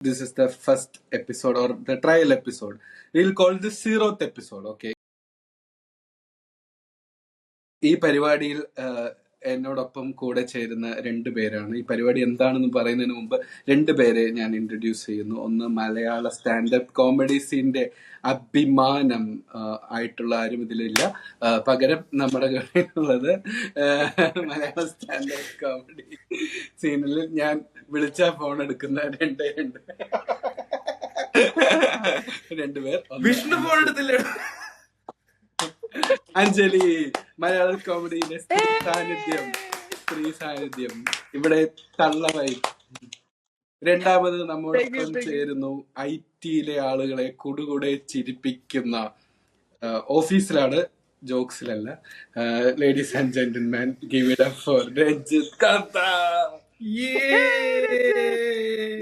This is the first episode or the trial episode. We'll call this 0th episode, okay? ഈ പരിപാടിയിൽ എന്നോടൊപ്പം കൂടെ ചേരുന്ന രണ്ടുപേരാണ്. ഈ പരിപാടി എന്താണെന്ന് പറയുന്നതിന് മുമ്പ് രണ്ടുപേരെ ഞാൻ ഇൻട്രൊഡ്യൂസ് ചെയ്യുന്നു. ഒന്ന് മലയാള സ്റ്റാൻഡപ്പ് കോമഡി സീനിന്റെ അഭിമാനം ആയിട്ടുള്ള ആരും ഇതിലില്ല. പകരം നമ്മുടെ കയ്യിലുള്ളത് മലയാള സ്റ്റാൻഡപ്പ് കോമഡി സീനിൽ ഞാൻ വിളിച്ച ഫോൺ എടുക്കുന്ന രണ്ടുപേർ. വിഷ്ണു ഫോൺ എടുത്തില്ല. അഞ്ജലി, മലയാള കോമഡിയിലെ സ്ത്രീ സാന്നിധ്യം ഇവിടെ തള്ളവായി. രണ്ടാമത് നമ്മോടൊപ്പം ചേരുന്നു IT-യിലെ ആളുകളെ കുടുകൂടെ ചിരിപ്പിക്കുന്ന, ഓഫീസിലാണ്, ജോക്സിലല്ല. Ladies and gentleman, give it up for Ranjith Kartha.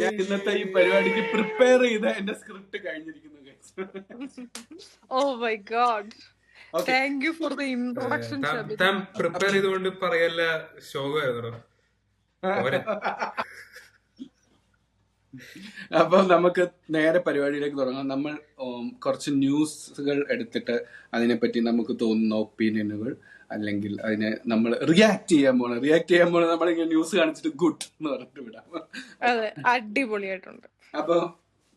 ഞാൻ ഇന്നത്തെ ഈ പരിപാടിക്ക് പ്രിപ്പയർ ചെയ്ത എന്റെ സ്ക്രിപ്റ്റ് കഴിഞ്ഞിരിക്കുന്നു. Oh my god. Thank you for the introduction. താൻ പ്രിപ്പയർ ചെയ്തുകൊണ്ട് പറയല്ല, ശോകമായിരുന്നു. അപ്പൊ നമുക്ക് നേരെ പരിപാടിയിലേക്ക് തുടങ്ങാം. നമ്മൾ കുറച്ച് ന്യൂസുകൾ എടുത്തിട്ട് അതിനെപ്പറ്റി നമുക്ക് തോന്നുന്ന ഒപ്പീനിയനുകൾ, അല്ലെങ്കിൽ അതിനെ നമ്മൾ റിയാക്ട് ചെയ്യാൻ പോണ നമ്മളിങ്ങനെ ന്യൂസ് കാണിച്ചിട്ട് ഗുഡ് എന്ന് പറഞ്ഞിട്ട് വിടാം. അതെ, അടിപൊളിയായിട്ടുണ്ട്. അപ്പൊ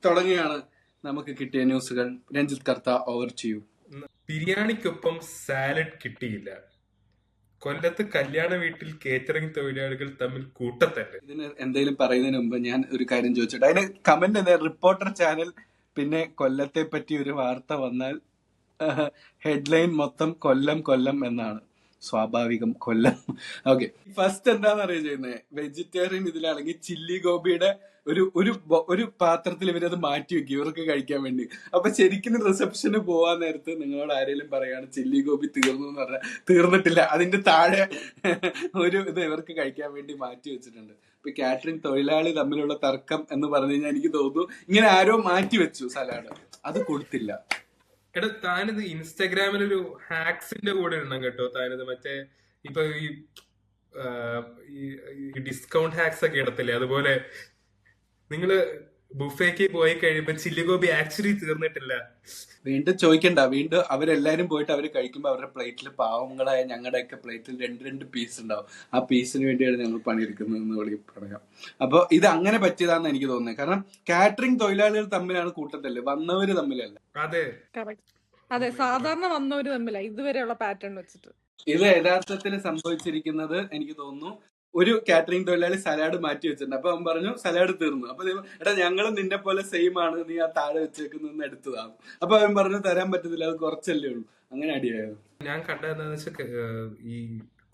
തുടങ്ങിയാണ് നമുക്ക് കിട്ടിയ ന്യൂസുകൾ. രഞ്ജിത്ത് കർത്ത, ഓവർ ചെയ്യൂ. ബിരിയാണിക്കൊപ്പം സാലഡ് കിട്ടിയില്ല. കൊല്ലത്ത് കല്യാണ വീട്ടിൽ കേറ്ററിംഗ് തൊഴിലാളികൾ തമ്മിൽ കൂട്ടത്തല്ല്. ഇതിന് എന്തെങ്കിലും പറയുന്നതിന് മുമ്പ് ഞാൻ ഒരു കാര്യം ചോദിച്ചിട്ട്, അതിന് കമന്റ് എന്താ, റിപ്പോർട്ടർ ചാനൽ പിന്നെ കൊല്ലത്തെ പറ്റി ഒരു വാർത്ത വന്നാൽ ഹെഡ്ലൈൻ മൊത്തം കൊല്ലം എന്നാണ്. സ്വാഭാവികം, കൊല്ലം. ഓക്കെ, ഫസ്റ്റ് എന്താന്ന് അറിയാൻ ചെയ്യുന്നത്, വെജിറ്റേറിയൻ ഇതിലാണെങ്കിൽ ചില്ലി ഗോപിയുടെ ഒരു പാത്രത്തിൽ ഇവരത് മാറ്റി വെക്കും ഇവർക്ക് കഴിക്കാൻ വേണ്ടി. അപ്പൊ ശരിക്കും റിസപ്ഷന് പോവാൻ നേരത്ത് നിങ്ങളോട് ആരെങ്കിലും പറയാണ് ചില്ലി ഗോപി തീർന്നു എന്ന് പറഞ്ഞാൽ തീർന്നിട്ടില്ല, അതിന്റെ താഴെ ഇത് ഇവർക്ക് കഴിക്കാൻ വേണ്ടി മാറ്റി വെച്ചിട്ടുണ്ട്. ഇപ്പൊ കാറ്ററിംഗ് തൊഴിലാളി തമ്മിലുള്ള തർക്കം എന്ന് പറഞ്ഞു കഴിഞ്ഞാൽ എനിക്ക് തോന്നുന്നു ഇങ്ങനെ ആരോ മാറ്റി വെച്ചു സലാഡ്, അത് കൊടുത്തില്ല. എടാ, താനിത് ഇൻസ്റ്റാഗ്രാമിൽ ഒരു ഹാക്സിന്റെ കൂടെ ഇടണം കേട്ടോ. താനിത് മറ്റേ ഇപ്പൊ ഈ ഡിസ്കൗണ്ട് ഹാക്സ് ഒക്കെ ഇടത്തില്ലേ, അതുപോലെ നിങ്ങള് ബുഫേക്ക് പോയി കഴിയുമ്പോ ചില്ലി ഗോപി ആക്ച്വലി തീർന്നിട്ടില്ല. വീണ്ടും ചോദിക്കണ്ട, വീണ്ടും അവരെല്ലാരും പോയിട്ട് അവര് കഴിക്കുമ്പോ അവരുടെ പ്ലേറ്റിൽ പാവങ്ങളായ ഞങ്ങളുടെയൊക്കെ പ്ലേറ്റിൽ രണ്ട് പീസ് ഉണ്ടാവും. ആ പീസിന് വേണ്ടിയാണ് ഞങ്ങൾ പണിയെടുക്കുന്നതെന്ന് പറയാം. അപ്പൊ ഇത് അങ്ങനെ പറ്റിയതാന്ന് എനിക്ക് തോന്നുന്നത്. കാരണം കാറ്ററിംഗ് തൊഴിലാളികൾ തമ്മിലാണ് കൂട്ടത്തല്ലേ, വന്നവര് തമ്മിലല്ല. അതെ, സാധാരണ വന്നവര് തമ്മില ഇതുവരെയുള്ള പാറ്റേൺ വെച്ചിട്ട്. ഇത് യഥാർത്ഥത്തിൽ സംഭവിച്ചിരിക്കുന്നത് എനിക്ക് തോന്നുന്നു, ഒരു കാറ്ററിംഗ് തൊഴിലാളി സലാഡ് മാറ്റി വെച്ചിട്ടുണ്ട്. അപ്പൊ അവൻ പറഞ്ഞു സലാഡ് തീർന്നു. അപ്പൊ എടാ ഞങ്ങളും നിന്നെ പോലെ സെയിം ആണ്, നീ ആ താഴെ വെച്ചേക്കുന്ന എടുത്തതാണ്. അപ്പൊ അവൻ പറഞ്ഞു തരാൻ പറ്റത്തില്ല, അത് കുറച്ചല്ലേ ഉള്ളൂ. അങ്ങനെ അടിയായത്. ഞാൻ കണ്ടതെന്ന് വെച്ചാൽ ഈ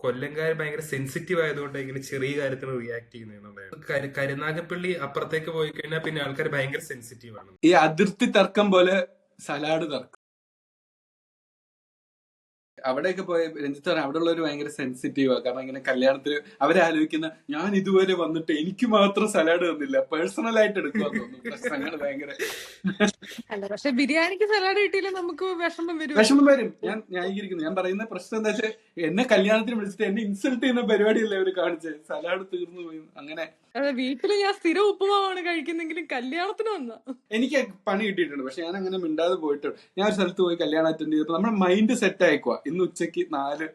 കൊല്ലംകാർ ഭയങ്കര സെൻസിറ്റീവ് ആയതുകൊണ്ട് ഇങ്ങനെ ചെറിയ കാര്യത്തിന് റിയാക്ട് ചെയ്യുന്നതാണ്. കരുനാഗപ്പള്ളി അപ്പുറത്തേക്ക് പോയി കഴിഞ്ഞാൽ പിന്നെ ആൾക്കാർ ഭയങ്കര സെൻസിറ്റീവ് ആണ്. ഈ അതിർത്തി തർക്കം പോലെ സലാഡ് തർക്കം. അവിടെയൊക്കെ പോയ രഞ്ജിത്ത് പറഞ്ഞ അവിടെ ഉള്ളവർ ഭയങ്കര സെൻസിറ്റീവാ. കാരണം ഇങ്ങനെ കല്യാണത്തിന് അവരാലോചിക്കുന്ന, ഞാൻ ഇതുവരെ വന്നിട്ട് എനിക്ക് മാത്രം സലാഡ് തന്നില്ല, പേഴ്സണൽ ആയിട്ട് എടുക്കുക തോന്നുന്നു. പ്രശ്നങ്ങൾ ഭയങ്കര. പക്ഷെ ബിരിയാണിക്ക് സലാഡ് കിട്ടിയില്ല നമുക്ക് വിഷമം വരും. ഞാൻ ന്യായീകരിക്കുന്നു. ഞാൻ പറയുന്ന പ്രശ്നം എന്താ വെച്ചാൽ, എന്നെ കല്യാണത്തിന് വിളിച്ചിട്ട് എന്നെ ഇൻസൾട്ട് ചെയ്യുന്ന പരിപാടിയല്ലേ അവര് കാണിച്ചത്. സലാഡ് തീർന്നു പോയി. അങ്ങനെ വീട്ടില് ഞാൻ സ്ഥിരം ഉപ്പുമാവാണ് കഴിക്കുന്നെങ്കിലും കല്യാണത്തിന് വന്ന എനിക്ക് പണി കിട്ടിയിട്ടുണ്ട്. പക്ഷെ ഞാൻ അങ്ങനെ മിണ്ടാതെ പോയിട്ടുണ്ട്. ഞാൻ ഒരു സ്ഥലത്ത് പോയി കല്യാണം അറ്റൻഡ് ചെയ്തപ്പോൾ നമ്മുടെ മൈൻഡ് സെറ്റ് ആയിക്കുവാ. ഇന്ന് ഉച്ചക്ക് 4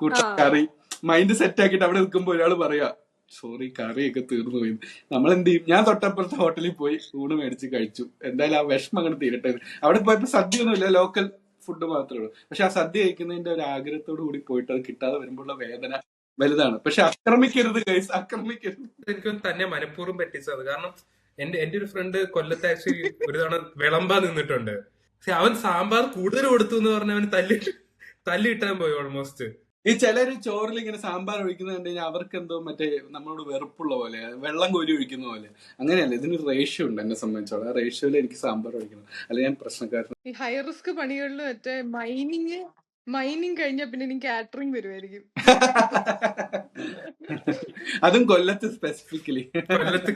കൂട്ടം കറി മൈൻഡ് സെറ്റ് ആക്കിയിട്ട് അവിടെ നിൽക്കുമ്പോ ഒരാൾ പറയാ സോറി കറിയൊക്കെ തീർന്നു പോയി. നമ്മൾ എന്ത് ചെയ്യും? ഞാൻ തൊട്ടപ്പുറത്തെ ഹോട്ടലിൽ പോയി ഊണ് മേടിച്ച് കഴിച്ചു. എന്തായാലും ആ വിഷമം അങ്ങനെ തീരട്ടെ. അവിടെ പോയപ്പോ സദ്യ ഒന്നുമില്ല, ലോക്കൽ ഫുഡ് മാത്രമേ ഉള്ളൂ. പക്ഷെ ആ സദ്യ കഴിക്കുന്നതിന്റെ ഒരു ആഗ്രഹത്തോടു കൂടി പോയിട്ട് അത് കിട്ടാതെ വരുമ്പോഴുള്ള വേദന വലുതാണ്. പക്ഷെ ആക്രമിക്കരുത് ഗൈസ്, ആക്രമിക്കരുത്. എനിക്ക് തന്നെ മനഃപൂർവ്വം പറ്റിച്ചത്. കാരണം എന്റെ ഒരു ഫ്രണ്ട് കൊല്ലത്ത് ആക്ച്വലി ഒരു തവണ വിളമ്പാൻ നിന്നിട്ടുണ്ട്. പക്ഷെ അവൻ സാമ്പാർ കൂടുതൽ കൊടുത്തു എന്ന് പറഞ്ഞ അവന് തല്ലി ഇട്ടാൻ പോയി ഓൾമോസ്റ്റ്. ഈ ചിലര് ചോറിൽ ഇങ്ങനെ സാമ്പാർ ഒഴിക്കുന്നത് കണ്ടു കഴിഞ്ഞാൽ അവർക്ക് എന്തോ മറ്റേ നമ്മളോട് വെറുപ്പുള്ള പോലെ, വെള്ളം കോരി ഒഴിക്കുന്ന പോലെ. അങ്ങനെയല്ല, ഇതിന് റേഷ്യോ ഉണ്ട്. എന്നെ സംബന്ധിച്ചോളം ആ റേഷ്യോയിൽ എനിക്ക് സാമ്പാർ ഒഴിക്കണം, അല്ല ഞാൻ പ്രശ്നക്കാരൻ. ഈ ഹൈ റിസ്ക് പണികളിൽ മറ്റേ മൈനിങ് കഴിഞ്ഞ പിന്നെ എനിക്ക് കാറ്ററിംഗ് വരുമായിരിക്കും. അതും കൊല്ലത്ത് സ്പെസിഫിക്കലി. കൊല്ലത്ത്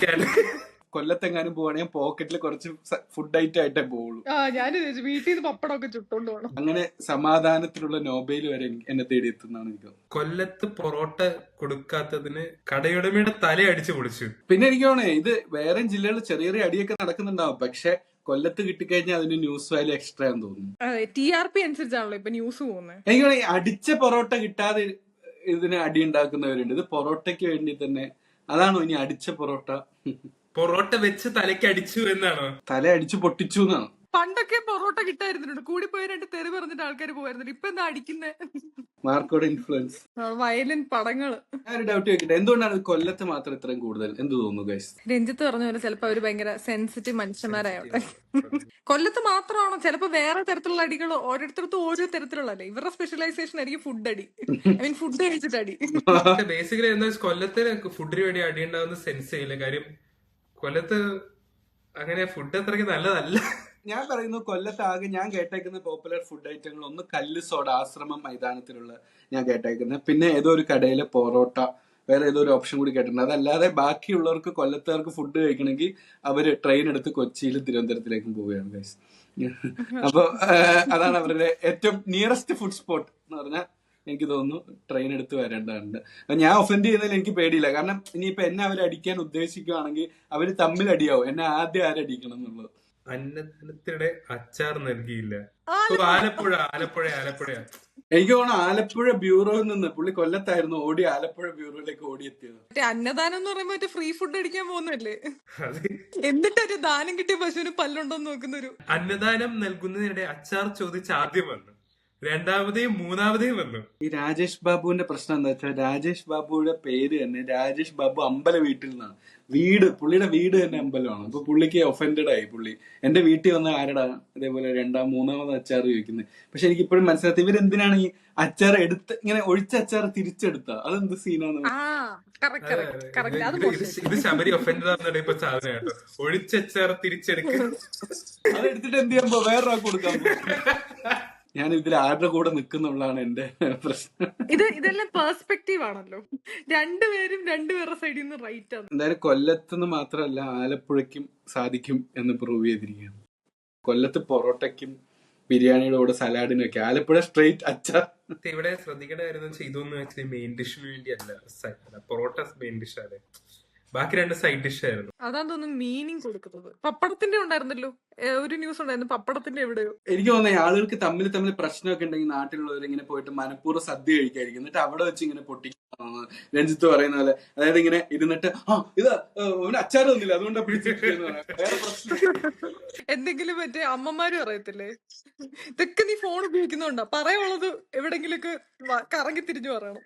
കൊല്ലത്തെങ്ങാനും പോവാണെങ്കിൽ പോക്കറ്റിൽ കുറച്ച് ഫുഡ് ഐറ്റം ആയിട്ടേ പോവുള്ളൂ. ഞാൻ വീട്ടിൽ നിന്ന് പപ്പടമൊക്കെ ചുട്ടോണ്ട് പോകണം. അങ്ങനെ സമാധാനത്തിലുള്ള നോബേൽ വരെ എന്നെ തേടി എത്തുന്നതാണ് എനിക്ക് തോന്നുന്നത്. കൊല്ലത്ത് പൊറോട്ട കൊടുക്കാത്തതിന് കടയുടമയുടെ തല അടിച്ചു പൊളിച്ചു. പിന്നെ എനിക്ക് തോന്നണേ ഇത് വേറെ ജില്ലകളിൽ ചെറിയ ചെറിയ അടിയൊക്കെ നടക്കുന്നുണ്ടാവും, പക്ഷെ കൊല്ലത്ത് കിട്ടിക്കഴിഞ്ഞാൽ അതിന് ന്യൂസ് വാല്യൂ എക്സ്ട്രാ എന്ന് തോന്നുന്നു. TRP അനുസരിച്ചാണല്ലോ ഇപ്പൊ ന്യൂസ് പോകുന്നത്. എനിക്ക് തോന്നുന്നു അടിച്ച പൊറോട്ട കിട്ടാതെ ഇതിന് അടി ഉണ്ടാക്കുന്നവരുണ്ട്. ഇത് പൊറോട്ടയ്ക്ക് വേണ്ടി തന്നെ. അതാണോ ഇനി അടിച്ച പൊറോട്ട? പൊറോട്ട വെച്ച് തലയ്ക്ക് അടിച്ചു എന്നാണോ? തല അടിച്ചു പൊട്ടിച്ചു എന്നാണ്. പണ്ടൊക്കെ പൊറോട്ട കിട്ടായിരുന്നുണ്ട്, കൂടി പോയി 2 തെറി പറഞ്ഞിട്ട് ആൾക്കാർ പോയിരുന്നുണ്ട്. ഇപ്പൊ എന്താ അടിക്കുന്നേ? മാർക്കോടെ ഇൻഫ്ലുവൻസ്, വയലന്റ് പടങ്ങള്. ഞാനൊരു ഡൗട്ട് ചോദിക്കട്ടെ, എന്തുകൊണ്ടാണ് കൊല്ലത്ത് മാത്രം ഇത്രയും കൂടുതൽ? എന്ത് തോന്നുന്നു ഗൈസ്? രഞ്ജിത്ത് പറഞ്ഞ പോലെ ചിലപ്പോ അവര് ഭയങ്കര സെൻസിറ്റീവ് മനുഷ്യന്മാരായോട്ടെ. കൊല്ലത്ത് മാത്രമാണോ? ചിലപ്പോ വേറെ തരത്തിലുള്ള അടികൾ ഓരോരുത്തർക്കും ഓരോ തരത്തിലുള്ളല്ലേ. ഇവരുടെ സ്പെഷ്യലൈസേഷൻ ആയിരിക്കും ഫുഡ് അടി. ഐ മീൻ ഫുഡ് കഴിച്ചിട്ട് അടി. ബേസിക്കലി എന്താ കൊല്ലത്തിന് ഫുഡിന് വേണ്ടി അടി ഉണ്ടാവുന്ന സെൻസ് ചെയ്യില്ല. കാര്യം കൊല്ലത്ത് അങ്ങനെ ഫുഡ് അത്രയ്ക്ക് നല്ലതല്ല. ഞാൻ പറയുന്നു കൊല്ലത്ത് ആകെ ഞാൻ കേട്ടേക്കുന്ന പോപ്പുലർ ഫുഡ് ഐറ്റങ്ങൾ ഒന്ന് കല്ല് സോഡ, ആശ്രമം മൈതാനത്തിലുള്ള ഞാൻ കേട്ടേക്കുന്നത്. പിന്നെ ഏതോ ഒരു കടയിലെ പൊറോട്ട, വേറെ ഏതോ ഒരു ഓപ്ഷൻ കൂടി കേട്ടിട്ടുണ്ട്. അതല്ലാതെ ബാക്കിയുള്ളവർക്ക് കൊല്ലത്തുകാർക്ക് ഫുഡ് കഴിക്കണമെങ്കിൽ അവര് ട്രെയിൻ എടുത്ത് കൊച്ചിയിലും തിരുവനന്തപുരത്തിലേക്കും പോവുകയാണ് ഗൈസ്. അപ്പൊ അതാണ് അവരുടെ ഏറ്റവും നിയറസ്റ്റ് ഫുഡ് സ്പോട്ട് എന്ന് പറഞ്ഞാൽ എനിക്ക് തോന്നുന്നു ട്രെയിൻ എടുത്ത് വരേണ്ടതുണ്ട്. ഞാൻ ഒഫൻഡ് ചെയ്യുന്നതിൽ എനിക്ക് പേടിയില്ല. കാരണം ഇനിയിപ്പോ എന്നെ അവർ അടിക്കാൻ ഉദ്ദേശിക്കുകയാണെങ്കിൽ അവര് തമ്മിൽ അടിയാവും. എന്നെ ആദ്യം ആരടിക്കണം എന്നുള്ളത്. അന്നത്തിനിടെ അച്ചാർ നൽകിയില്ല. ആലപ്പുഴ ആലപ്പുഴ ആലപ്പുഴ എനിക്ക് തോന്നുന്നു ആലപ്പുഴ ബ്യൂറോയിൽ നിന്ന് പുള്ളി കൊല്ലത്തായിരുന്നു ഓടി ആലപ്പുഴ ബ്യൂറോയിലേക്ക് ഓടിയെത്തിയത്. അന്നദാനം എന്ന് പറയുമ്പോ ഫ്രീ ഫുഡ് അടിക്കാൻ പോകുന്നല്ലേ, എന്നിട്ടൊരു ദാനം കിട്ടിയ പശുവിന് പല്ലുണ്ടോന്ന് നോക്കുന്ന ഒരു. അന്നദാനം നൽകുന്നതിനിടെ അച്ചാർ ചോദിച്ച് ആദ്യം വന്നു, രണ്ടാമതേയും മൂന്നാമതേയും വന്നു. ഈ രാജേഷ് ബാബുവിന്റെ പ്രശ്നം എന്താ വെച്ചാൽ രാജേഷ് ബാബുയുടെ പേര് തന്നെ രാജേഷ് ബാബു അമ്പല വീട്ടിൽ നിന്നാണ്. പുള്ളിയുടെ വീട് തന്നെ അമ്പലമാണ്. അപ്പൊ പുള്ളിക്ക് ഒഫൻഡഡ് ആയി. പുള്ളി എന്റെ വീട്ടിൽ വന്ന ആരടാ ഇതേപോലെ മൂന്നാമത് അച്ചാർ ചോദിക്കുന്നത്. പക്ഷെ എനിക്ക് ഇപ്പോഴും മനസ്സിലാത്ത ഇവരെന്തിനാണ് ഈ അച്ചാർ എടുത്ത് ഇങ്ങനെ ഒഴിച്ച അച്ചാർ തിരിച്ചെടുത്ത അതെന്ത് സീനാണ്? ഇത് ശബരി ഒഫൻഡഡ് ഇപ്പൊ സാധനം കേട്ടോ. ഒഴിച്ച അച്ചാർ തിരിച്ചെടുക്കുക, അതെടുത്തിട്ട് എന്ത് ചെയ്യാൻ വേറൊരാൾക്ക് കൊടുക്കാൻ. ഞാൻ ഇതിൽ ആരുടെ കൂടെ നിൽക്കുന്നുള്ളതാണ് എന്റെ പ്രശ്നം. ഇതെല്ലാം പെർസ്പെക്റ്റീവ് ആണല്ലോ, രണ്ടുപേരും രണ്ടുപേരുടെ സൈഡിൽ നിന്ന് റൈറ്റ് ആണ്. എന്തായാലും കൊല്ലത്തുനിന്ന് മാത്രമല്ല ആലപ്പുഴയ്ക്കും സാധിക്കും എന്ന് പ്രൂവ് ചെയ്തിരിക്കുകയാണ്. കൊല്ലത്ത് പൊറോട്ടയ്ക്കും ബിരിയാണിയുടെ കൂടെ സലാഡിനും ഒക്കെ, ആലപ്പുഴ സ്ട്രെയിറ്റ് അച്ചാർ. ഇവിടെ ശ്രദ്ധിക്കേണ്ട കാര്യം ഇതൊന്നും ആക്ച്വലി മെയിൻ ഡിഷിന് വേണ്ടി അല്ല. പൊറോട്ട മെയിൻ ഡിഷ് ആണ്, ബാക്കി 2 സൈഡ് ഡിഷ് ആയിരുന്നു. അതാണ് തോന്നുന്നു മീനിങ് കൊടുക്കുന്നത്. പപ്പടത്തിന്റെ ഉണ്ടായിരുന്നല്ലോ ഒരു ന്യൂസ് ഉണ്ടായിരുന്നു, പപ്പടത്തിന്റെ എവിടെയോ. എനിക്ക് തോന്നുന്നത് ആളുകൾക്ക് തമ്മിൽ പ്രശ്നമൊക്കെ ഉണ്ടെങ്കിൽ നാട്ടിലുള്ളവർ ഇങ്ങനെ പോയിട്ട് മനഃപൂർവ്വം സദ്യ കഴിക്കായിരിക്കും, എന്നിട്ട് അവിടെ വെച്ച് ഇങ്ങനെ പൊട്ടിക്കാന്ന് രഞ്ജിത്ത് പറയുന്ന പോലെ. അതായത് ഇങ്ങനെ ഇരുന്നിട്ട് ഇതാ അച്ചാർ തന്നില്ല അതുകൊണ്ടാ പിടിച്ചിരിക്കുന്നത്. എന്തെങ്കിലും മറ്റേ അമ്മമാരും അറിയത്തില്ലേ, ഇതൊക്കെ നീ ഫോൺ ഉപയോഗിക്കുന്നുണ്ടോ, പറയാനുള്ളത് എവിടെങ്കിലൊക്കെ കറങ്ങി തിരിഞ്ഞു പറയണം.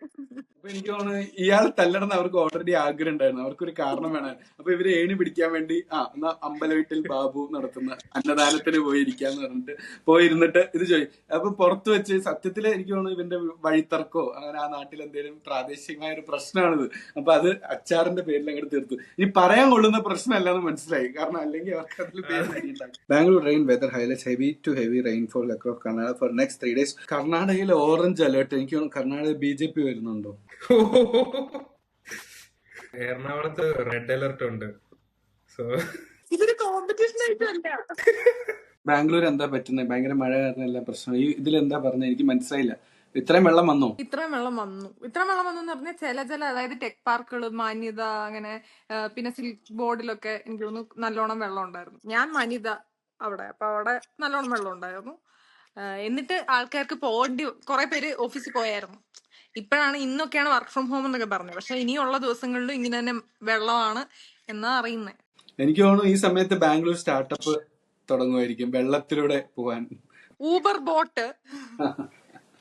അപ്പൊ എനിക്ക് തോന്നുന്നു ഇയാൾ തല്ലണമെന്ന് അവർക്ക് ഓൾറെഡി ആഗ്രഹം ഉണ്ടായിരുന്നു. അവർക്കൊരു കാരണം വേണം. അപ്പൊ ഇവര് ഏണി പിടിക്കാൻ വേണ്ടി എന്നാ അമ്പല വീട്ടിൽ ബാബു നടത്തുന്ന അന്നദാനത്തിന് പോയിരിക്കാന്ന് പറഞ്ഞിട്ട് പോയിരുന്നിട്ട് ഇത് ചോദിക്കും. അപ്പൊ പുറത്ത് വെച്ച് സത്യത്തില് എനിക്ക് തോന്നുന്നു ഇവന്റെ വഴിത്തർക്കോ അങ്ങനെ ആ നാട്ടിൽ എന്തെങ്കിലും പ്രാദേശികമായ ഒരു പ്രശ്നമാണിത്. അപ്പൊ അത് അച്ചാറിന്റെ പേരിൽ അങ്ങോട്ട് തീർത്തു. ഇനി പറയാൻ കൊള്ളുന്ന പ്രശ്നമല്ലെന്ന് മനസ്സിലായി. കാരണം അല്ലെങ്കിൽ അവർക്ക് അതിൽ പേര്. Bangalore rain weather highlights heavy to heavy rainfall across Karnataka for next 3 days. കർണാടകയിൽ ഓറഞ്ച് അലേർട്ട്. എനിക്ക് തോന്നുന്നു കർണാടക BJP വരുന്നുണ്ടോ? എറണാകുളത്ത് റെഡ് അലർട്ട് ഉണ്ട്. ഇതൊരു കോമ്പറ്റീഷൻ ആയിട്ടല്ല. ബാംഗ്ലൂർ എന്താ പറ്റുന്നത്? ഭയങ്കര മഴ കാരണം എല്ലാം പ്രശ്നം. ഇതിലെന്താ പറഞ്ഞത് എനിക്ക് മനസ്സിലായില്ല. ഇത്രയും വെള്ളം വന്നോ? ഇത്രയും വെള്ളം വന്നു എന്ന് പറഞ്ഞാൽ ചില അതായത് ടെക് പാർക്കുകൾ, മാന്യത, അങ്ങനെ പിന്നെ സിൽക്ക് ബോർഡിലൊക്കെ എനിക്ക് തോന്നുന്നു നല്ലോണം വെള്ളം ഉണ്ടായിരുന്നു. ഞാൻ മാന്യത അവിടെ, അപ്പൊ അവിടെ നല്ലോണം വെള്ളം ഉണ്ടായിരുന്നു. എന്നിട്ട് ആൾക്കാർക്ക് കുറെ പേര് ഓഫീസിൽ പോയായിരുന്നു. ഇപ്പോഴാണ് ഇന്നൊക്കെയാണ് വർക്ക് ഫ്രം ഹോം എന്നൊക്കെ പറഞ്ഞത്. പക്ഷെ ഇനിയുള്ള ദിവസങ്ങളിലും ഇങ്ങനെ തന്നെ വെള്ളമാണ് എന്നാ അറിയുന്നത്. എനിക്ക് തോന്നുന്നു ഈ സമയത്ത് ബാംഗ്ലൂർ സ്റ്റാർട്ടപ്പ് തുടങ്ങുമായിരിക്കും വെള്ളത്തിലൂടെ പോവാൻ. Uber boat,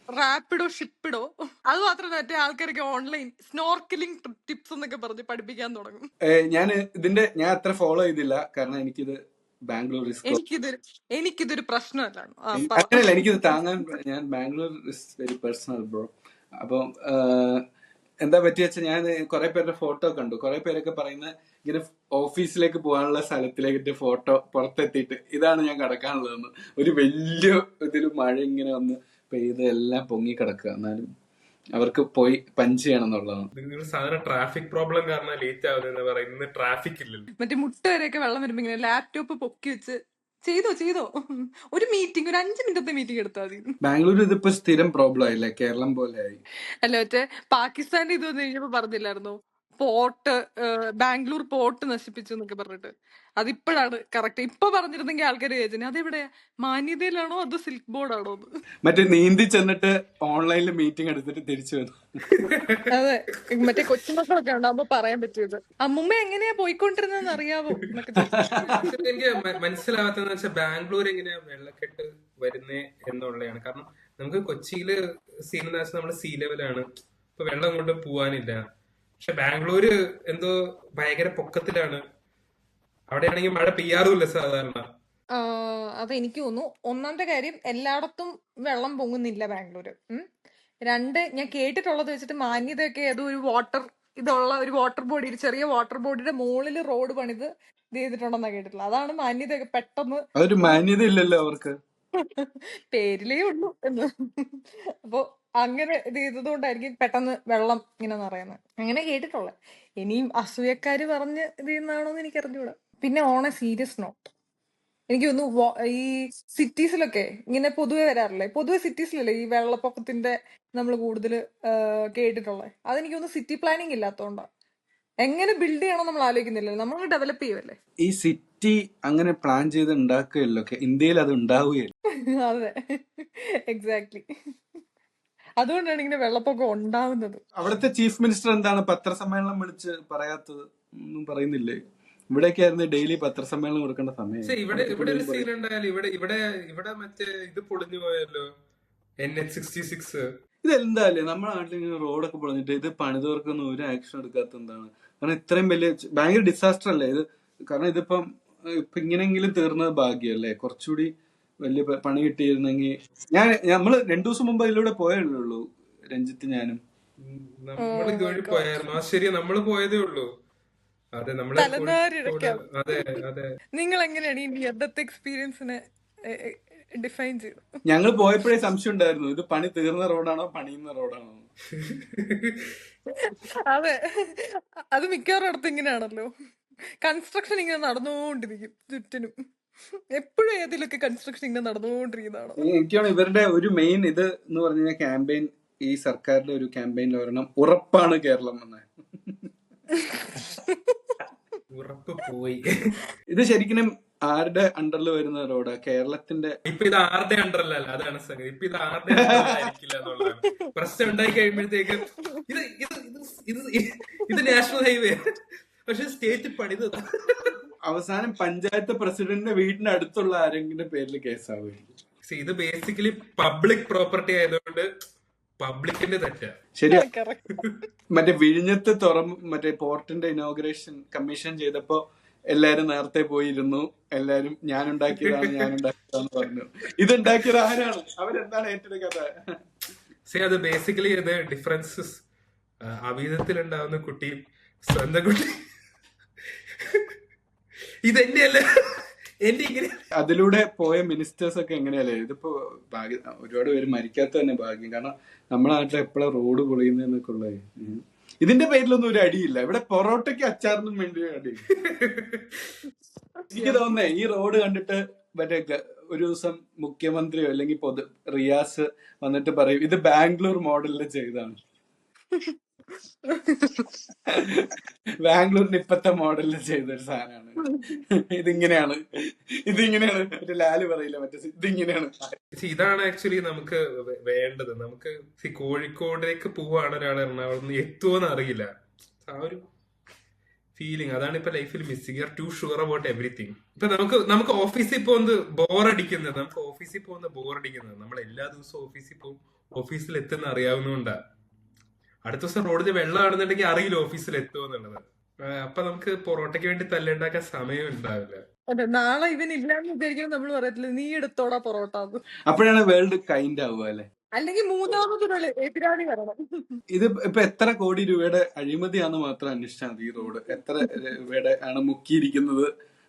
Rapido, Shippido. അത് മാത്രമല്ല മറ്റേ ആൾക്കാർക്ക് ഓൺലൈൻ സ്നോർക്കലിംഗ് ടിപ്സ് എന്നൊക്കെ പറഞ്ഞ് പഠിപ്പിക്കാൻ തുടങ്ങും. ഞാൻ അത്ര ഫോളോ ചെയ്തില്ല കാരണം എനിക്കിത് ബാംഗ്ലൂർ എനിക്കിതൊരു പ്രശ്നമല്ല. അങ്ങനെയല്ല, എനിക്കിത് താങ്ങാൻ. ഞാൻ Bangalore is very personal bro. അപ്പം എന്താ പറ്റിയ വെച്ചാൽ ഞാൻ കുറെ പേരുടെ ഫോട്ടോ കണ്ടു. കുറെ പേരൊക്കെ പറയുന്ന ഇങ്ങനെ ഓഫീസിലേക്ക് പോകാനുള്ള സ്ഥലത്തിലേക്ക് ഫോട്ടോ പുറത്തെത്തിയിട്ട് ഇതാണ് ഞാൻ കിടക്കാനുള്ളതെന്ന്. ഒരു വലിയ ഇതിൽ മഴ ഇങ്ങനെ വന്ന് പെയ്ത് എല്ലാം പൊങ്ങി കിടക്കുക. എന്നാലും അവർക്ക് പോയി പഞ്ച് ചെയ്യണം എന്നുള്ളതാണ്. നിങ്ങൾ സാധാരണ ട്രാഫിക് പ്രോബ്ലം കാരണം ലേറ്റ് ആവുന്നതെന്ന് പറയും. ഇന്ന് ട്രാഫിക് ഇല്ലല്ലോ. മറ്റേ മുട്ട വരെയൊക്കെ വെള്ളം വരുമ്പോ ഇങ്ങനെ ലാപ്ടോപ്പ് പൊക്കി വെച്ച് ചെയ്തോ ഒരു മീറ്റിംഗ്, ഒരു 5 മിനിറ്റത്തെ മീറ്റിംഗ് എടുത്താൽ മതി. ബാംഗ്ലൂർ ഇതിപ്പോ സ്ഥിരം പ്രോബ്ലം ആയില്ലേ, കേരളം പോലെ ആയി. അല്ല മറ്റേ പാകിസ്ഥാന്റെ ഇത് വന്നു കഴിഞ്ഞപ്പോ പറഞ്ഞില്ലായിരുന്നോ, പോർട്ട് ബാംഗ്ലൂർ പോർട്ട് നശിപ്പിച്ചു എന്നൊക്കെ പറഞ്ഞിട്ട്. അതിപ്പോഴാണ് കറക്റ്റ്. ഇപ്പൊ പറഞ്ഞിരുന്നെങ്കിൽ ആൾക്കാർ ചോദിച്ചത് അതെവിടെയാ, മാന്യതയിലാണോ അതോ സിൽക്ക് ബോർഡാണോ എന്ന്. മറ്റേ നീന്തി ചെന്നിട്ട് ഓൺലൈനിൽ മീറ്റിംഗ് എടുത്തിട്ട് തിരിച്ചു വന്നു. അതെ, മറ്റേ കൊച്ചുമക്കളൊക്കെ ഉണ്ടാവുമ്പോ പറയാൻ പറ്റിയത്, അമ്മുമ്മ എങ്ങനെയാ പോയിക്കൊണ്ടിരുന്നതെന്ന് അറിയാവോ എന്നൊക്കെ ചോദിച്ചു. എനിക്ക് മനസ്സിലാവാത്തതെന്ന് വെച്ചാൽ ബാംഗ്ലൂർ എങ്ങനെയാ വെള്ളക്കെട്ട് വരുന്നേ എന്നുള്ളതാണ്. കാരണം നമുക്ക് കൊച്ചിയില് സീനാസ് നമ്മുടെ സീ ലെവലാണ്, ഇപ്പൊ വെള്ളം കൊണ്ട് പോവാനില്ല. പക്ഷെ ബാംഗ്ലൂര് എന്തോ ഭയങ്കര പൊക്കത്തിലാണ്. അവിടെയാണെങ്കിൽ മഴ പെയ്യാറുമില്ല സാധാരണ. അതെനിക്ക് തോന്നുന്നു ഒന്നാമത്തെ കാര്യം എല്ലായിടത്തും വെള്ളം പൊങ്ങുന്നില്ല ബാംഗ്ലൂര്. 2, ഞാൻ കേട്ടിട്ടുള്ളത് വെച്ചിട്ട് മാന്യതയൊക്കെ ഏതോ ഒരു ഇതുള്ള ഒരു വാട്ടർ ബോഡി, ഒരു ചെറിയ വാട്ടർ ബോഡിയുടെ മുകളിൽ റോഡ് പണിത് ഇത് ചെയ്തിട്ടുണ്ടെന്നാ കേട്ടിട്ടുള്ളത്. അതാണ് മാന്യതയൊക്കെ പെട്ടെന്ന്. അതൊരു മാന്യത ഇല്ലല്ലോ അവർക്ക്, പേരിലേ ഉള്ളൂ എന്ന്. അപ്പൊ അങ്ങനെ ഇത് ചെയ്തതുകൊണ്ടായിരിക്കും പെട്ടെന്ന് വെള്ളം ഇങ്ങനെ നിറയുന്നത്. അങ്ങനെ കേട്ടിട്ടുള്ളത്. ഇനിയും അസൂയക്കാര് പറഞ്ഞ് ഇത് ചെയ്യുന്നതാണോന്ന് എനിക്ക് അറിഞ്ഞൂടാ. പിന്നെ ഓൺ എ സീരിയസ് നോട്ട്, എനിക്ക് തോന്നുന്നു ഈ സിറ്റീസിലൊക്കെ ഇങ്ങനെ പൊതുവെ വരാറില്ലേ, പൊതുവെ സിറ്റീസിലല്ലേ ഈ വെള്ളപ്പൊക്കത്തിന്റെ നമ്മൾ കൂടുതൽ കേട്ടിട്ടുള്ളത്. അതെനിക്ക് തോന്നുന്നു സിറ്റി പ്ലാനിങ് ഇല്ലാത്തതുകൊണ്ടാണ്. എങ്ങനെ ബിൽഡ് ചെയ്യണം നമ്മൾ ആലോചിക്കുന്നില്ലല്ലോ, നമ്മൾ ഡെവലപ്പ് ചെയ്യുമല്ലേ. ഈ സിറ്റി അങ്ങനെ പ്ലാൻ ചെയ്ത് ഉണ്ടാക്കുകയല്ലോ, ഇന്ത്യയിൽ അത് ഉണ്ടാവുകയല്ലോ. അതെ, എക്സാക്ട്ലി. അതുകൊണ്ടാണ് ഇങ്ങനെ വെള്ളപ്പൊക്കം ഉണ്ടാവുന്നത്. അവിടുത്തെ ചീഫ് മിനിസ്റ്റർ എന്താണ് പത്രസമ്മേളനം വിളിച്ച് പറയാത്തത്? ഒന്നും പറയുന്നില്ലേ? ഇവിടെയൊക്കെ ആയിരുന്നു ഡെയിലി പത്രസമ്മേളനം കൊടുക്കേണ്ട സമയം. ഇവിടെ ഒരു സീൻ ഉണ്ടായാലും ഇവിടെ മറ്റേ ഇത് പൊളിഞ്ഞു പോയല്ലോ, NH-66. ഇതെന്തായാലും നമ്മുടെ നാട്ടിൽ ഇങ്ങനെ റോഡൊക്കെ പൊളിഞ്ഞിട്ട് ഇത് പണിതവർക്കൊന്നും ഒരു ആക്ഷൻ എടുക്കാത്ത എന്താണ്? കാരണം ഇത്രയും വലിയ ഭയങ്കര ഡിസാസ്റ്റർ അല്ലേ ഇത്? കാരണം ഇതിപ്പം ഇങ്ങനെങ്കിലും തീർന്നത് ഭാഗ്യമല്ലേ. കുറച്ചുകൂടി വലിയ പണി കിട്ടിയിരുന്നെങ്കിൽ. നമ്മള് 2 ദിവസം മുമ്പ് ഇതിലൂടെ പോയല്ലേ ഉള്ളൂ, രഞ്ജിത്ത് ഞാനും. നമ്മൾ ഇതുവഴി പോയായിരുന്നു. ശരി, നമ്മള് പോയതേ ഉള്ളൂ. അതെ, നമ്മള് അതെ അതെ. നിങ്ങൾ എങ്ങനെയാണ് ഈ നിയർത്തെ എക്സ്പീരിയൻസിനെ ഡിഫൈൻ ചെയ്തു? ഞങ്ങൾ പോയപ്പോഴേ സംശയം ഉണ്ടായിരുന്നു, ഇത് പണി തീർന്ന റോഡാണോ പണിയുന്ന റോഡാണോ. അതെ, അത് മിക്കവാറും അടുത്ത് ഇങ്ങനെയാണല്ലോ. കൺസ്ട്രക്ഷൻ ഇങ്ങനെ നടന്നുകൊണ്ടിരിക്കും ചുറ്റിനും. എപ്പോഴും ഏതിലൊക്കെ കൺസ്ട്രക്ഷൻ ഇങ്ങനെ നടന്നുകൊണ്ടിരിക്കുന്നതാണോ. എനിക്കാണ് ഇവരുടെ ഒരു മെയിൻ ഇത് എന്ന് പറഞ്ഞു കഴിഞ്ഞാൽ ക്യാമ്പയിൻ, ഈ സർക്കാരിന്റെ ഒരു ക്യാമ്പയിനിൽ ഒരെണ്ണം ഉറപ്പാണ് കേരളം എന്ന്. ഉറപ്പ് പോയി. ഇത് ശരിക്കും ആരുടെ അണ്ടറിൽ വരുന്ന റോഡാ? കേരളത്തിന്റെ. ഇപ്പൊ ഇത് ആരുടെ അണ്ടറിലല്ല, അതാണ് സംഗതി. ഇപ്പൊ ഇത് ആരുടെ അണ്ടറിലായിരിക്കില്ല എന്നുള്ളതാണ് പ്രശ്നം. ഉണ്ടായി കഴിയുമ്പോഴത്തേക്ക് ഇത് നാഷണൽ ഹൈവേ, പക്ഷെ സ്റ്റേറ്റ് പണിത് അവസാനം പഞ്ചായത്ത് പ്രസിഡന്റിന്റെ വീടിന്റെ അടുത്തുള്ള ആരെങ്കിലും പേരിൽ കേസാവുമായിരിക്കും. ഇത് ബേസിക്കലി പബ്ലിക് പ്രോപ്പർട്ടി ആയതുകൊണ്ട് പബ്ലിക്കിന്റെ തെറ്റാ. ശരിയാ. മറ്റേ വിഴിഞ്ഞത്ത് മറ്റേ പോർട്ടിന്റെ ഇനോഗ്രേഷൻ കമ്മീഷൻ ചെയ്തപ്പോ എല്ലാരും നേരത്തെ പോയിരുന്നു, എല്ലാരും ഞാനുണ്ടാക്കിയതാന്ന് പറഞ്ഞു. ഇതുണ്ടാക്കിയത് ആരാണ്? അവരെന്താണ് ഏറ്റെടുക്കാത്ത? അത് ബേസിക്കലി ഇത് ഡിഫറൻസസ് അവിധത്തിലുണ്ടാവുന്ന കുട്ടി സ്വന്തം കുട്ടി ഇതെന്റെയല്ല എന്റെ ഇങ്ങനെ. അതിലൂടെ പോയ മിനിസ്റ്റേഴ്സ് ഒക്കെ എങ്ങനെയല്ലേ? ഇതിപ്പോ ഭാഗ്യം, ഒരുപാട് പേര് മരിക്കാത്ത തന്നെ ഭാഗ്യം. കാരണം നമ്മുടെ നാട്ടിൽ എപ്പോഴാണ് റോഡ് പൊളിയുന്നതെന്നൊക്കെ ഉള്ളത്. ഇതിന്റെ പേരിലൊന്നും ഒരു അടിയില്ല. ഇവിടെ പൊറോട്ടയ്ക്ക് അച്ചാറിനും വേണ്ടി അടി. എനിക്ക് തോന്നുന്നേ ഈ റോഡ് കണ്ടിട്ട് മറ്റേ ഒരു ദിവസം മുഖ്യമന്ത്രിയോ അല്ലെങ്കിൽ റിയാസ് വന്നിട്ട് പറയും ഇത് ബാംഗ്ലൂർ മോഡലിൽ ചെയ്താണ്, ബാംഗ്ലൂരിന്റെ ഇപ്പത്തെ മോഡലിൽ ചെയ്തൊരു സാധനമാണ്, ഇതിങ്ങനെയാണ് മറ്റേ ലാല് പറയില്ല, മറ്റേ ഇതിങ്ങനെയാണ്. ഇതാണ് ആക്ച്വലി നമുക്ക് വേണ്ടത്. നമുക്ക് കോഴിക്കോടേക്ക് പോവാണ് ഒരാൾ എറണാകുളം എത്തുമോന്ന് അറിയില്ല. ആ ഒരു ഫീലിംഗ് അതാണ് ഇപ്പൊ ലൈഫിൽ missing. You are too sure about everything. ഇപ്പൊ നമുക്ക് ഓഫീസിൽ പോകുന്നത് ബോറടിക്കുന്നത്, നമ്മൾ എല്ലാ ദിവസവും ഓഫീസിൽ പോകും, ഓഫീസിൽ എത്തുന്ന അറിയാവുന്നതുകൊണ്ടാ. അടുത്ത ദിവസം റോഡിൽ വെള്ളമാണെന്നുണ്ടെങ്കിൽ അറിയില്ല ഓഫീസിൽ എത്തുമെന്നുള്ളത്. അപ്പൊ നമുക്ക് പൊറോട്ടയ്ക്ക് വേണ്ടി തല്ലുണ്ടാക്കാൻ സമയം ഉണ്ടാവില്ല. അതെ, നാളെ ഇവൻ ഇല്ലാന്ന് വിചാരിക്കുമ്പോൾ നമ്മൾ പറയത്തില്ല നീ എടുത്തോടാ പൊറോട്ട. അപ്പോഴാണ് വേൾഡ് കൈൻഡ് ആവുക അല്ലെ? അല്ലെങ്കിൽ മൂന്നാമതൊരു എതിരാളി വരണം. ഇത് ഇപ്പൊ എത്ര കോടി രൂപയുടെ അഴിമതിയാന്ന് മാത്രം അന്വേഷിച്ചാൽ മതി. ഈ റോഡ് എത്ര രൂപയുടെ ആണ് മുക്കിയിരിക്കുന്നത്,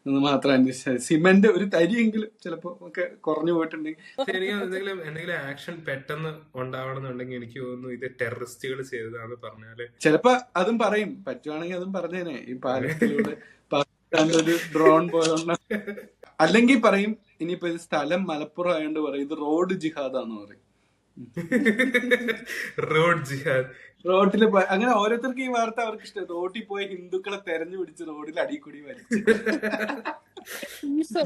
എന്ന് മാത്രം അന്വേഷിച്ചാൽ സിമെന്റ് ഒരു തരിയെങ്കിലും ചിലപ്പോ ഒക്കെ കുറഞ്ഞു പോയിട്ടുണ്ടെങ്കിൽ എനിക്ക് എന്തെങ്കിലും ആക്ഷൻ പെട്ടെന്ന് ഉണ്ടാവണമെന്നുണ്ടെങ്കിൽ എനിക്ക് തോന്നുന്നു ഇത് ടെററിസ്റ്റുകൾ ചെയ്തതാന്ന് പറഞ്ഞാല് ചിലപ്പോ അതും പറയും, പറ്റുവാണെങ്കിൽ അതും പറഞ്ഞേനെ ഈ പാലത്തിലൂടെ പാകിസ്ഥാന്റെ ഒരു ഡ്രോൺ പോലുള്ള. അല്ലെങ്കിൽ പറയും ഇനിയിപ്പോ ഇത് സ്ഥലം മലപ്പുറം ആയതുകൊണ്ട് പറയും ഇത് റോഡ് ജിഹാദാന്ന് പറയും. റോഡ് ജിഹാദ്. റോഡില് അങ്ങനെ ഓരോരുത്തർക്ക് ഈ വാർത്ത അവർക്ക് ഇഷ്ടം. റോഡിൽ പോയ ഹിന്ദുക്കളെ തെരഞ്ഞു പിടിച്ച് റോഡിൽ അടിക്കൂടി വലിച്ചു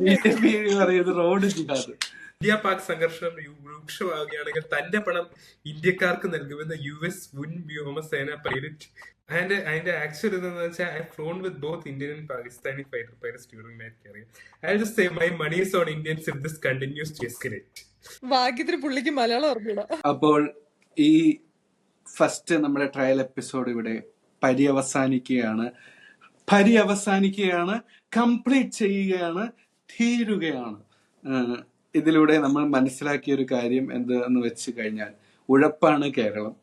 BJP പറയുന്നത് റോഡ് ജിഹാദ്. ഇന്ത്യ പാക് സംഘർഷം രൂക്ഷമാവുകയാണെങ്കിൽ തന്റെ പണം ഇന്ത്യക്കാർക്ക് നൽകുമെന്ന് US മുൻ വ്യോമസേന പൈലറ്റ്. അതിന്റെ ആക്ച്വൽ എന്താണെന്ന് വെച്ചാൽ I flown with both Indian and Pakistani fighter pilots during my career. I just say my money is on Indians if this continues to escalate. ഭാഗ്യത്തിന് പുള്ളിക്ക് മലയാളം അറിഞ്ഞൂടാ. അപ്പോൾ ഈ ഫസ്റ്റ് നമ്മുടെ ട്രയൽ എപ്പിസോഡ് ഇവിടെ പര്യവസാനിക്കുകയാണ്, കംപ്ലീറ്റ് ചെയ്യുകയാണ്, തീരുകയാണ്. ഇതിലൂടെ നമ്മൾ മനസ്സിലാക്കിയ ഒരു കാര്യം എന്തെന്ന് വെച്ച് കഴിഞ്ഞാൽ ഉഴപ്പാണ് കേരളം.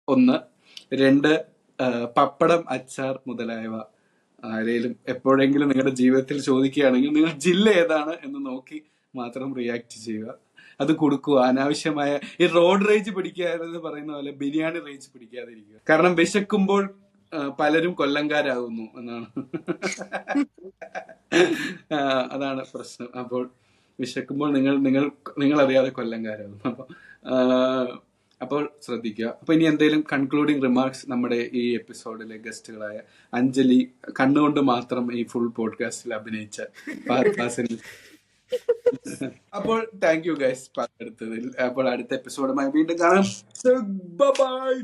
1, 2 പപ്പടം, അച്ചാർ മുതലായവ ആരെങ്കിലും എപ്പോഴെങ്കിലും നിങ്ങളുടെ ജീവിതത്തിൽ ചോദിക്കുകയാണെങ്കിൽ നിങ്ങൾ ജില്ല ഏതാണ് എന്ന് നോക്കി മാത്രം റിയാക്ട് ചെയ്യുക, അത് കൊടുക്കുക. അനാവശ്യമായ ഈ റോഡ് റേജ് പിടിക്കാതെന്ന് പറയുന്ന പോലെ ബിരിയാണി റേജ് പിടിക്കാതിരിക്കുക. കാരണം വിശക്കുമ്പോൾ പലരും കൊല്ലംകാരാകുന്നു എന്നാണ് അതാണ് പ്രശ്നം. അപ്പോൾ വിശക്കുമ്പോൾ നിങ്ങൾ അറിയാതെ കൊല്ലംകാരാകുന്നു. അപ്പോൾ ശ്രദ്ധിക്കുക. അപ്പൊ ഇനി എന്തെങ്കിലും കൺക്ലൂഡിങ് റിമാർക്സ് നമ്മുടെ ഈ എപ്പിസോഡിലെ ഗസ്റ്റുകളായ അഞ്ജലി കണ്ണുകൊണ്ട് മാത്രം ഈ ഫുൾ പോഡ്കാസ്റ്റിൽ അഭിനയിച്ച അപ്പോൾ താങ്ക് യു ഗൈസ് പങ്കെടുത്തതിൽ. അപ്പോൾ അടുത്ത എപ്പിസോഡുമായി വീണ്ടും കാണാം. ബൈ.